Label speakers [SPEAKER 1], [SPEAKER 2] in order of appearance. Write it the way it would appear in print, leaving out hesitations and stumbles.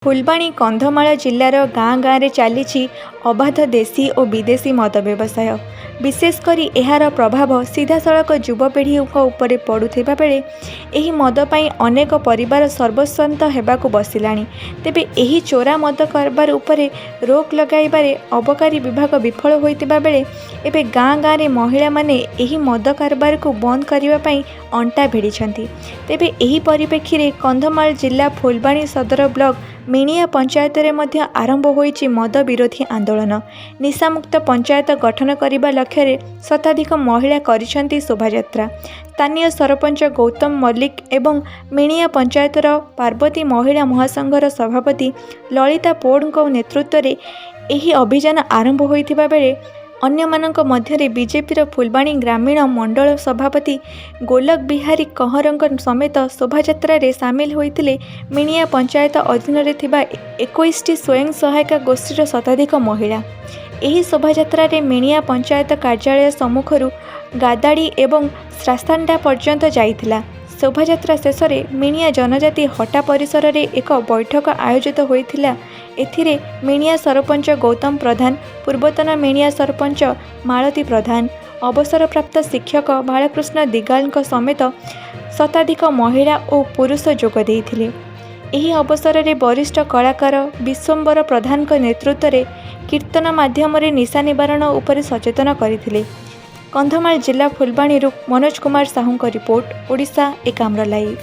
[SPEAKER 1] ଫୁଲବାଣୀ କନ୍ଧମାଳ ଜିଲ୍ଲାର ଗାଁ ଗାଁରେ ଚାଲିଛି ଅବାଧ ଦେଶୀ ଓ ବିଦେଶୀ ମଦ ବ୍ୟବସାୟ। ବିଶେଷ କରି ଏହାର ପ୍ରଭାବ ସିଧାସଳଖ ଯୁବପିଢ଼ିଙ୍କ ଉପରେ ପଡ଼ୁଥିବା ବେଳେ ଏହି ମଦ ପାଇଁ ଅନେକ ପରିବାର ସର୍ବସ୍ୱାନ୍ତ ହେବାକୁ ବସିଲାଣି। ତେବେ ଏହି ଚୋରା ମଦ କାରବାର ଉପରେ ରୋକ ଲଗାଇବାରେ ଅବକାରୀ ବିଭାଗ ବିଫଳ ହୋଇଥିବା ବେଳେ ଏବେ ଗାଁ ଗାଁରେ ମହିଳାମାନେ ଏହି ମଦ କାରବାରକୁ ବନ୍ଦ କରିବା ପାଇଁ ଅଣ୍ଟା ଭିଡ଼ିଛନ୍ତି। ତେବେ ଏହି ପରିପ୍ରେକ୍ଷୀରେ କନ୍ଧମାଳ ଜିଲ୍ଲା ଫୁଲବାଣୀ ସଦର ବ୍ଲକ ମିଣିଆ ପଞ୍ଚାୟତରେ ମଧ୍ୟ ଆରମ୍ଭ ହୋଇଛି ମଦ ବିରୋଧୀ ଆନ୍ଦୋଳନ। ନିଶାମୁକ୍ତ ପଞ୍ଚାୟତ ଗଠନ କରିବା ଲକ୍ଷ୍ୟରେ ଶତାଧିକ ମହିଳା କରିଛନ୍ତି ଶୋଭାଯାତ୍ରା। ସ୍ଥାନୀୟ ସରପଞ୍ଚ ଗୌତମ ମଲ୍ଲିକ ଏବଂ ମିଣିଆ ପଞ୍ଚାୟତର ପାର୍ବତୀ ମହିଳା ମହାସଂଘର ସଭାପତି ଲଳିତା ପୋଡ଼ଙ୍କ ନେତୃତ୍ୱରେ ଏହି ଅଭିଯାନ ଆରମ୍ଭ ହୋଇଥିବା ବେଳେ ଅନ୍ୟମାନଙ୍କ ମଧ୍ୟରେ ବିଜେପିର ଫୁଲବାଣୀ ଗ୍ରାମୀଣ ମଣ୍ଡଳ ସଭାପତି ଗୋଲକ ବିହାରୀ କହଁରଙ୍କ ସମେତ ଶୋଭାଯାତ୍ରାରେ ସାମିଲ ହୋଇଥିଲେ ମିଣିଆ ପଞ୍ଚାୟତ ଅଧୀନରେ ଥିବା 21ଟି ସ୍ୱୟଂ ସହାୟିକା ଗୋଷ୍ଠୀର ଶତାଧିକ ମହିଳା। ଏହି ଶୋଭାଯାତ୍ରାରେ ମିଣିଆ ପଞ୍ଚାୟତ କାର୍ଯ୍ୟାଳୟ ସମ୍ମୁଖରୁ ଗାଦାଡ଼ି ଏବଂ ଶ୍ରାସାଣ୍ଡା ପର୍ଯ୍ୟନ୍ତ ଯାଇଥିଲା। ଶୋଭାଯାତ୍ରା ଶେଷରେ ମିଣିଆ ଜନଜାତି ହଟା ପରିସରରେ ଏକ ବୈଠକ ଆୟୋଜିତ ହୋଇଥିଲା। ଏଥିରେ ମିଣିଆ ସରପଞ୍ଚ ଗୌତମ ପ୍ରଧାନ, ପୂର୍ବତନ ମିଣିଆ ସରପଞ୍ଚ ମାଳତୀ ପ୍ରଧାନ, ଅବସରପ୍ରାପ୍ତ ଶିକ୍ଷକ ବାଳକୃଷ୍ଣ ଦିଗାଲଙ୍କ ସମେତ ଶତାଧିକ ମହିଳା ଓ ପୁରୁଷ ଯୋଗ ଦେଇଥିଲେ। ଏହି ଅବସରରେ ବରିଷ୍ଠ କଳାକାର ବିଶ୍ୱମ୍ବର ପ୍ରଧାନଙ୍କ ନେତୃତ୍ୱରେ କୀର୍ତ୍ତନ ମାଧ୍ୟମରେ ନିଶା ନିବାରଣ ଉପରେ ସଚେତନ କରିଥିଲେ। କନ୍ଧମାଳ ଜିଲ୍ଲା ଫୁଲବାଣୀରୁ ମନୋଜ କୁମାର ସାହୁଙ୍କ ରିପୋର୍ଟ, ଓଡ଼ିଶା ଏକାମ୍ର ଲାଇଭ୍।